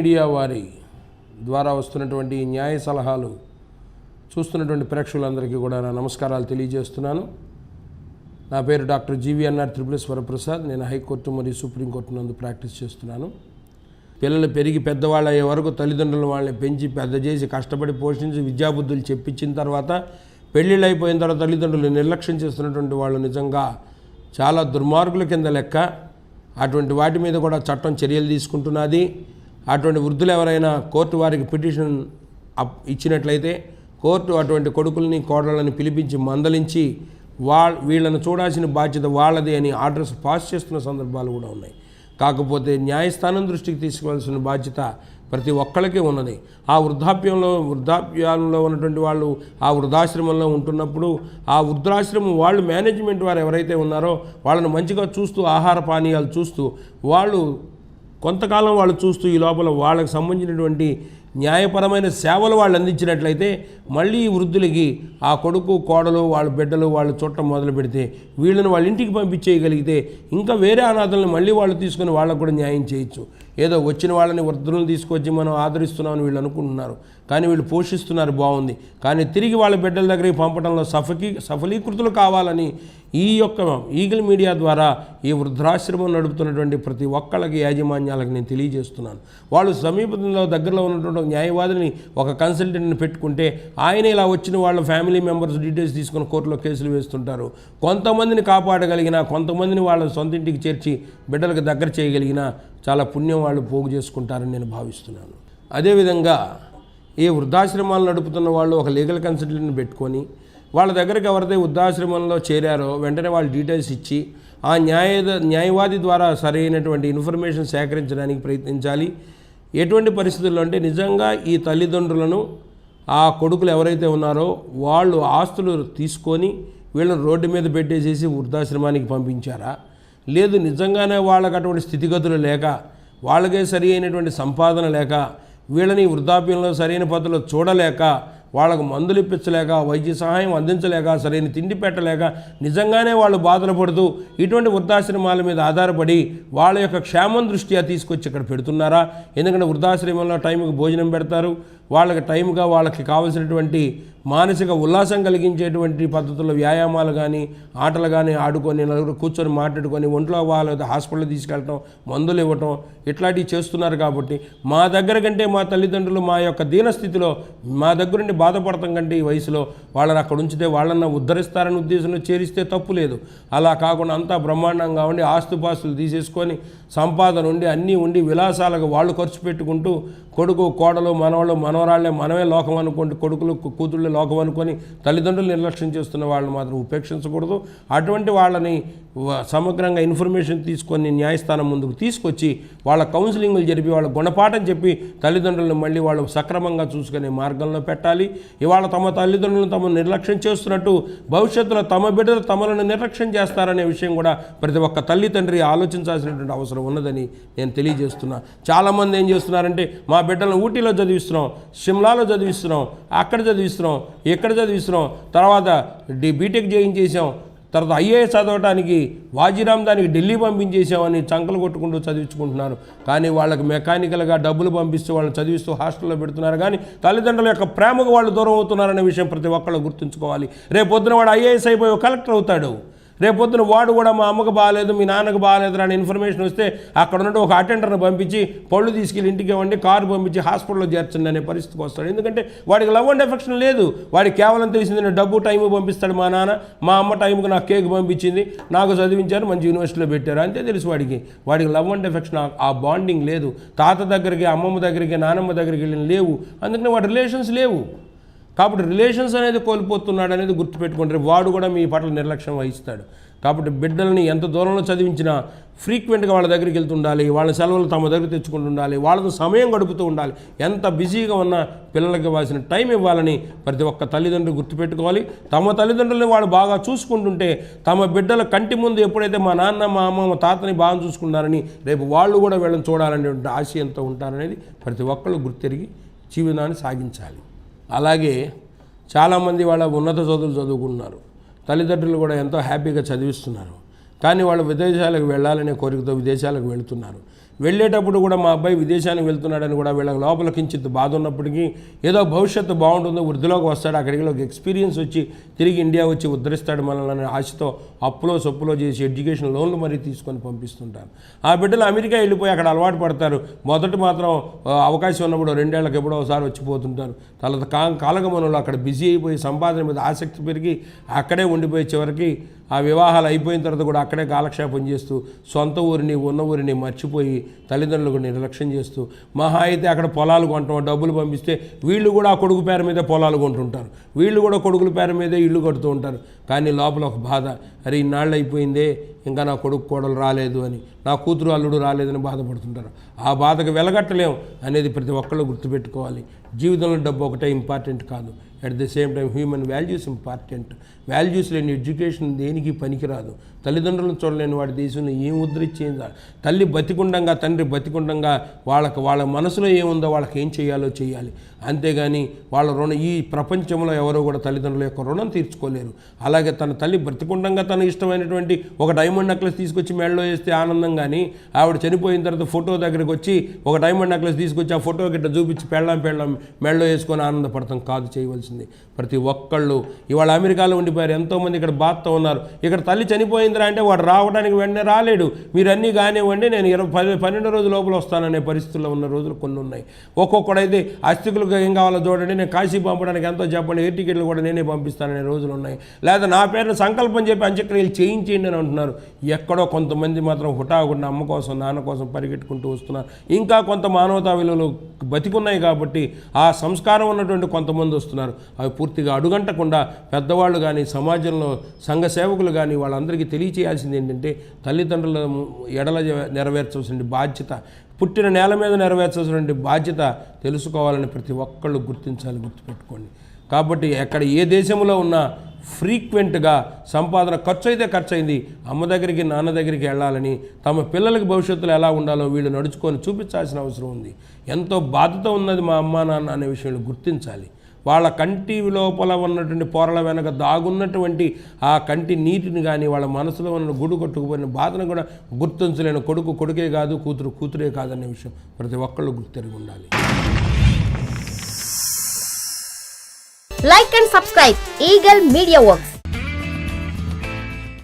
Media వారి ద్వారా వస్తున్నటువంటి న్యాయ సలహాలు చూస్తున్నటువంటి ప్రేక్షకులందరికీ కూడా నా నమస్కారాలు తెలియజేస్తున్నాను. నా పేరు డాక్టర్ జీవీఎన్ఆర్ త్రిపుల వరప్రసాద్. నేను హైకోర్టు మరియు సుప్రీంకోర్టు నందు ప్రాక్టీస్ చేస్తున్నాను. పిల్లలు పెరిగి పెద్దవాళ్ళు అయ్యే వరకు తల్లిదండ్రులు వాళ్ళని పెంచి పెద్ద చేసి కష్టపడి పోషించి విద్యాబుద్ధులు చెప్పించిన తర్వాత పెళ్ళిళ్ళు అయిపోయిన తర్వాత తల్లిదండ్రులు నిర్లక్ష్యం చేస్తున్నటువంటి వాళ్ళు నిజంగా చాలా దుర్మార్గుల కింద లెక్క. అటువంటి వాటి మీద కూడా చట్టం చర్యలు తీసుకుంటున్నది. అటువంటి వృద్ధులు ఎవరైనా కోర్టు వారికి పిటిషన్ ఇచ్చినట్లయితే కోర్టు అటువంటి కొడుకుల్ని కోడళ్ళని పిలిపించి మందలించి వీళ్ళను చూడాల్సిన బాధ్యత వాళ్ళది అని ఆర్డర్స్ పాస్ చేస్తున్న సందర్భాలు కూడా ఉన్నాయి. కాకపోతే న్యాయస్థానం దృష్టికి తీసుకోవాల్సిన బాధ్యత ప్రతి ఒక్కళ్ళకే ఉన్నది. ఆ వృద్ధాప్యంలో ఉన్నటువంటి వాళ్ళు ఆ వృద్ధాశ్రమంలో ఉంటున్నప్పుడు ఆ వృద్ధాశ్రమం వాళ్ళు మేనేజ్మెంట్ వారు ఎవరైతే ఉన్నారో వాళ్ళని మంచిగా చూస్తూ ఆహార పానీయాలు చూస్తూ వాళ్ళు కొంతకాలం వాళ్ళు చూస్తూ ఈ లోపల వాళ్ళకి సంబంధించినటువంటి న్యాయపరమైన సేవలు వాళ్ళు అందించినట్లయితే మళ్ళీ ఈ వృద్ధులకి ఆ కొడుకు కోడలు వాళ్ళ బిడ్డలు వాళ్ళు చుట్టం మొదలు పెడితే వీళ్ళని వాళ్ళ ఇంటికి పంపించేయగలిగితే ఇంకా వేరే అనాథలను మళ్ళీ వాళ్ళు తీసుకొని వాళ్ళకు కూడా న్యాయం చేయొచ్చు. ఏదో వచ్చిన వాళ్ళని వృద్ధులను తీసుకొచ్చి మనం ఆదరిస్తున్నామని వీళ్ళు అనుకుంటున్నారు, కానీ వీళ్ళు పోషిస్తున్నారు బాగుంది, కానీ తిరిగి వాళ్ళ బిడ్డల దగ్గరికి పంపడంలో సఫలీకృతులు కావాలని ఈ యొక్క ఈగల్ మీడియా ద్వారా ఈ వృద్ధాశ్రమం నడుపుతున్నటువంటి ప్రతి ఒక్కళ్ళకి యాజమాన్యాలకు నేను తెలియజేస్తున్నాను. వాళ్ళు సమీపంలో దగ్గరలో ఉన్నటువంటి న్యాయవాదిని ఒక కన్సల్టెంట్ని పెట్టుకుంటే ఆయన ఇలా వచ్చిన వాళ్ళ ఫ్యామిలీ మెంబర్స్ డీటెయిల్స్ తీసుకొని కోర్టులో కేసులు వేస్తుంటారు. కొంతమందిని కాపాడగలిగిన కొంతమందిని వాళ్ళ సొంత ఇంటికి చేర్చి బిడ్డలకు దగ్గర చేయగలిగిన చాలా పుణ్యం వాళ్ళు పోగు చేసుకుంటారని నేను భావిస్తున్నాను. అదేవిధంగా ఈ వృద్ధాశ్రమాలు నడుపుతున్న వాళ్ళు ఒక లీగల్ కన్సల్టెంట్ని పెట్టుకొని వాళ్ళ దగ్గరికి ఎవరైతే వృద్ధాశ్రమంలో చేరారో వెంటనే వాళ్ళు డీటెయిల్స్ ఇచ్చి ఆ న్యాయవాది ద్వారా సరైనటువంటి ఇన్ఫర్మేషన్ సేకరించడానికి ప్రయత్నించాలి. ఎటువంటి పరిస్థితుల్లో అంటే నిజంగా ఈ తల్లిదండ్రులను ఆ కొడుకులు ఎవరైతే ఉన్నారో వాళ్ళు ఆస్తులు తీసుకొని వీళ్ళని రోడ్డు మీద పెట్టేసేసి వృద్ధాశ్రమానికి పంపించారా, లేదు నిజంగానే వాళ్ళకి అటువంటి స్థితిగతులు లేక వాళ్ళకే సరి అయినటువంటి సంపాదన లేక వీళ్ళని వృద్ధాప్యంలో సరైన పద్ధతిలో చూడలేక వాళ్ళకు మందులు ఇప్పించలేక వైద్య సహాయం అందించలేక సరైన తిండి పెట్టలేక నిజంగానే వాళ్ళు బాధలు పడుతూ ఇటువంటి వృద్ధాశ్రమాల మీద ఆధారపడి వాళ్ళ యొక్క క్షేమం దృష్ట్యా తీసుకొచ్చి ఇక్కడ పెడుతున్నారా? ఎందుకంటే వృద్ధాశ్రమంలో టైంకి భోజనం పెడతారు, వాళ్ళకి టైంగా వాళ్ళకి కావలసినటువంటి మానసిక ఉల్లాసం కలిగించేటువంటి పద్ధతుల్లో వ్యాయామాలు కానీ ఆటలు కానీ ఆడుకొని నలుగురు కూర్చొని మాట్లాడుకొని ఒంట్లో వాళ్ళ హాస్పిటల్ తీసుకెళ్ళటం మందులు ఇవ్వటం ఇట్లాంటివి చేస్తున్నారు. కాబట్టి మా దగ్గర కంటే మా తల్లిదండ్రులు మా యొక్క దీనస్థితిలో మా దగ్గర నుండి బాధపడటం కంటే ఈ వయసులో వాళ్ళని అక్కడ ఉంచితే వాళ్ళన్నా ఉద్ధరిస్తారని ఉద్దేశంలో చేరిస్తే తప్పు లేదు. అలా కాకుండా అంతా బ్రహ్మాండంగా ఉండి ఆస్తుపాస్తులు తీసేసుకొని సంపాదన ఉండి అన్నీ ఉండి విలాసాలకు వాళ్ళు ఖర్చు పెట్టుకుంటూ కొడుకు కోడలు మనవాళ్ళు మనవరాళ్ళే మనమే లోకం అనుకుంటూ కొడుకులు కూతుళ్ళే లోకం అనుకొని తల్లిదండ్రులు నిర్లక్ష్యం చేస్తున్న వాళ్ళని మాత్రం ఉపేక్షించకూడదు. అటువంటి వాళ్ళని సమగ్రంగా ఇన్ఫర్మేషన్ తీసుకొని న్యాయస్థానం ముందుకు తీసుకొచ్చి వాళ్ళ కౌన్సిలింగ్లు జరిపి వాళ్ళ గుణపాఠం చెప్పి తల్లిదండ్రులను మళ్ళీ వాళ్ళు సక్రమంగా చూసుకునే మార్గంలో పెట్టాలి. ఇవాళ తమ తల్లిదండ్రులను తమ నిర్లక్ష్యం చేస్తున్నట్టు భవిష్యత్తులో తమ బిడ్డలు తమలను నిర్లక్ష్యం చేస్తారనే విషయం కూడా ప్రతి ఒక్క తల్లి తండ్రి ఆలోచించాల్సినటువంటి అవసరం ఉన్నదని నేను తెలియజేస్తున్నా. చాలామంది ఏం చేస్తున్నారంటే మా బిడ్డలను ఊటీలో చదివిస్తున్నాం, షిమ్లాలో చదివిస్తున్నాం, అక్కడ చదివిస్తున్నాం, ఇక్కడ చదివిస్తున్నాం, తర్వాత బీటెక్ చేయించేసాం, తర్వాత ఐఏఎస్ చదవడానికి వాజీరామ్ దానికి ఢిల్లీ పంపించేసామని చంకలు కొట్టుకుంటూ చదివించుకుంటున్నారు. కానీ వాళ్ళకి మెకానికల్గా డబ్బులు పంపిస్తూ వాళ్ళని చదివిస్తూ హాస్టల్లో పెడుతున్నారు. కానీ తల్లిదండ్రుల యొక్క ప్రేమకు వాళ్ళు దూరం అవుతున్నారనే విషయం ప్రతి ఒక్కళ్ళు గుర్తుంచుకోవాలి. రేపొద్దున వాడు ఐఏఎస్ అయిపోయి కలెక్టర్ అవుతాడు. రేపొద్దున వాడు కూడా మా అమ్మకు బాగాలేదు మీ నాన్నకు బాగాలేదు అని ఇన్ఫర్మేషన్ వస్తే అక్కడ ఉన్నట్టు ఒక అటెండర్ని పంపించి పళ్ళు తీసుకెళ్ళి ఇంటికి ఇవ్వండి, కారు పంపించి హాస్పిటల్లో చేర్చండి అనే పరిస్థితికి వస్తాడు. ఎందుకంటే వాడికి లవ్ అండ్ ఎఫెక్షన్ లేదు. వాడికి కేవలం తెలిసింది డబ్బు టైం పంపిస్తాడు. మా నాన్న మా అమ్మ టైంకి నాకు కేక్ పంపించింది, నాకు చదివించారు, మంచి యూనివర్సిటీలో పెట్టారు, అంతే తెలుసు వాడికి లవ్ అండ్ ఎఫెక్షన్ ఆ బాండింగ్ లేదు. తాత దగ్గరికి అమ్మమ్మ దగ్గరికి నానమ్మ దగ్గరికి వెళ్ళిన లేవు. అందుకని వాడి రిలేషన్స్ లేవు. కాబట్టి రిలేషన్స్ అనేది కోల్పోతున్నాడు అనేది గుర్తుపెట్టుకుంటారు. వాడు కూడా మీ పట్ల నిర్లక్ష్యం వహిస్తాడు. కాబట్టి బిడ్డల్ని ఎంత దూరంలో చదివించినా ఫ్రీక్వెంట్గా వాళ్ళ దగ్గరికి వెళ్తుండాలి, వాళ్ళ సెలవులు తమ దగ్గర తెచ్చుకుంటుండాలి, వాళ్ళతో సమయం గడుపుతూ ఉండాలి. ఎంత బిజీగా ఉన్నా పిల్లలకి ఇవ్వాల్సిన టైం ఇవ్వాలని ప్రతి ఒక్క తల్లిదండ్రులు గుర్తుపెట్టుకోవాలి. తమ తల్లిదండ్రులని వాళ్ళు బాగా చూసుకుంటుంటే తమ బిడ్డల కంటి ముందు ఎప్పుడైతే మా నాన్న మా అమ్మ మా తాతని బాగా చూసుకున్నారని రేపు వాళ్ళు కూడా వీళ్ళని చూడాలనేటువంటి ఆశయంతో ఉంటారనేది ప్రతి ఒక్కళ్ళు గుర్తెరిగి జీవనాన్ని సాగించాలి. అలాగే చాలామంది వాళ్ళ ఉన్నత చదువులు చదువుకుంటున్నారు, తల్లిదండ్రులు కూడా ఎంతో హ్యాపీగా చదివిస్తున్నారు. కానీ వాళ్ళు విదేశాలకు వెళ్ళాలనే కోరికతో విదేశాలకు వెళుతున్నారు. వెళ్ళేటప్పుడు కూడా మా అబ్బాయి విదేశానికి వెళ్తున్నాడని కూడా వీళ్ళకి లోపల కించిత్ బాధ ఉన్నప్పటికీ ఏదో భవిష్యత్తు బాగుంటుందో వృద్ధిలోకి వస్తాడు, అక్కడికి ఒక ఎక్స్పీరియన్స్ వచ్చి తిరిగి ఇండియా వచ్చి ఉద్ధరిస్తాడు మనల్ని ఆశతో అప్పులో సొప్పులో చేసి ఎడ్యుకేషన్ లోన్లు మరీ తీసుకొని పంపిస్తుంటారు. ఆ బిడ్డలు అమెరికా వెళ్ళిపోయి అక్కడ అలవాటు పడతారు. మొదట మాత్రం అవకాశం ఉన్నప్పుడు 2 ఏళ్ళకి ఎప్పుడో ఒకసారి వచ్చిపోతుంటారు. తర్వాత కాలగమనంలో అక్కడ బిజీ అయిపోయి సంపాదన మీద ఆసక్తి పెరిగి అక్కడే ఉండిపోయి చివరికి ఆ వివాహాలు అయిపోయిన తర్వాత కూడా అక్కడే కాలక్షేపం చేస్తూ సొంత ఊరిని ఉన్న ఊరిని మర్చిపోయి తల్లిదండ్రులకు నిర్లక్ష్యం చేస్తూ మహా అయితే అక్కడ పొలాలు కొంటాం, డబ్బులు పంపిస్తే వీళ్ళు కూడా ఆ కొడుకు పేరు మీద పొలాలు కొంటుంటారు, వీళ్ళు కూడా కొడుకుల పేరు మీదే ఇల్లు కడుతూ ఉంటారు. కానీ లోపల ఒక బాధ, అరే ఇన్నాళ్ళు అయిపోయిందే ఇంకా నా కొడుకు కోడలు రాలేదు అని, నా కూతురు అల్లుడు రాలేదని బాధపడుతుంటారు. ఆ బాధకు వెలగట్టలేం అనేది ప్రతి ఒక్కళ్ళు గుర్తుపెట్టుకోవాలి. జీవితంలో డబ్బు ఒకటే ఇంపార్టెంట్ కాదు, at the same time human values important. Values లేని ఎడ్యుకేషన్ దేనికి పనికిరాదు. తల్లిదండ్రులను చూడలేని వాడి దేశంలో ఏం ఉద్ధరించేదా? తల్లి బతికుండంగా తండ్రి బతికుండంగా వాళ్ళ మనసులో ఏముందో వాళ్ళకి ఏం చేయాలో చేయాలి. అంతేగాని వాళ్ళ రుణం ఈ ప్రపంచంలో ఎవరో కూడా తల్లిదండ్రుల యొక్క రుణం తీర్చుకోలేరు. అలాగే తన తల్లి బ్రతికుండంగా తన ఇష్టమైనటువంటి ఒక డైమండ్ నెక్లెస్ తీసుకొచ్చి మెడలో వేస్తే ఆనందం, కానీ ఆవిడ చనిపోయిన తర్వాత ఫోటో దగ్గరికి వచ్చి ఒక డైమండ్ నెక్లెస్ తీసుకొచ్చి ఆ ఫోటో గిట్ట చూపించి పెళ్ళాం మెడలో వేసుకొని ఆనందపడతాం కాదు చేయవలసింది. ప్రతి ఒక్కళ్ళు ఇవాళ అమెరికాలో ఉండిపోయారు, ఎంతోమంది ఇక్కడ బాధతో ఉన్నారు. ఇక్కడ తల్లి చనిపోయిందిరా అంటే వాడు రావడానికి వెంటనే రాలేడు. మీరు అన్నీ కానివ్వండి, నేను 12 రోజుల లోపల వస్తాననే పరిస్థితుల్లో ఉన్న రోజులు కొన్ని ఉన్నాయి. ఒక్కొక్కడైతే అస్థికులకు ఏం కావాలో చూడండి, నేను కాశీ పంపడానికి ఎంతో చెప్పండి, ఎయిర్ టికెట్లు కూడా నేనే పంపిస్తాననే రోజులు ఉన్నాయి. లేదా నా పేరును సంకల్పం చెప్పి అంత్యక్రియలు చేయించేయండి అని అంటున్నారు. ఎక్కడో కొంతమంది మాత్రం హుటాహుటిన అమ్మ కోసం నాన్న కోసం పరిగెట్టుకుంటూ వస్తున్నారు. ఇంకా కొంత మానవతా విలువలు బతికున్నాయి కాబట్టి ఆ సంస్కారం ఉన్నటువంటి కొంతమంది వస్తున్నారు. అవి పూర్తిగా అడుగంటకుండా పెద్దవాళ్ళు కానీ సమాజంలో సంఘ సేవకులు కానీ వాళ్ళందరికీ తెలియచేయాల్సింది ఏంటంటే తల్లిదండ్రుల ఎడల నెరవేర్చవలసిన బాధ్యత, పుట్టిన నేల మీద నెరవేర్చవలసిన బాధ్యత తెలుసుకోవాలని ప్రతి ఒక్కళ్ళు గుర్తించాలి, గుర్తుపెట్టుకోండి. కాబట్టి ఎక్కడ ఏ దేశంలో ఉన్నా ఫ్రీక్వెంట్గా సంపాదన ఖర్చు అయితే ఖర్చు అయింది, అమ్మ దగ్గరికి నాన్న దగ్గరికి వెళ్ళాలని, తమ పిల్లలకి భవిష్యత్తులో ఎలా ఉండాలో వీళ్ళు నడుచుకొని చూపించాల్సిన అవసరం ఉంది. ఎంతో బాధ్యత ఉన్నది మా అమ్మ నాన్న అనే విషయంలో గుర్తించాలి. వాళ్ళ కంటి లోపల ఉన్నటువంటి పొరల వెనక దాగున్నటువంటి ఆ కంటి నీటిని కానీ వాళ్ళ మనసులో ఉన్న గుడి కొట్టుకుపోయిన బాధను కూడా గుర్తించలేని కొడుకు కొడుకే కాదు, కూతురు కూతురే కాదనే విషయం ప్రతి ఒక్కళ్ళు గుర్తెరిగి ఉండాలి. Like and subscribe Eagle Media Works.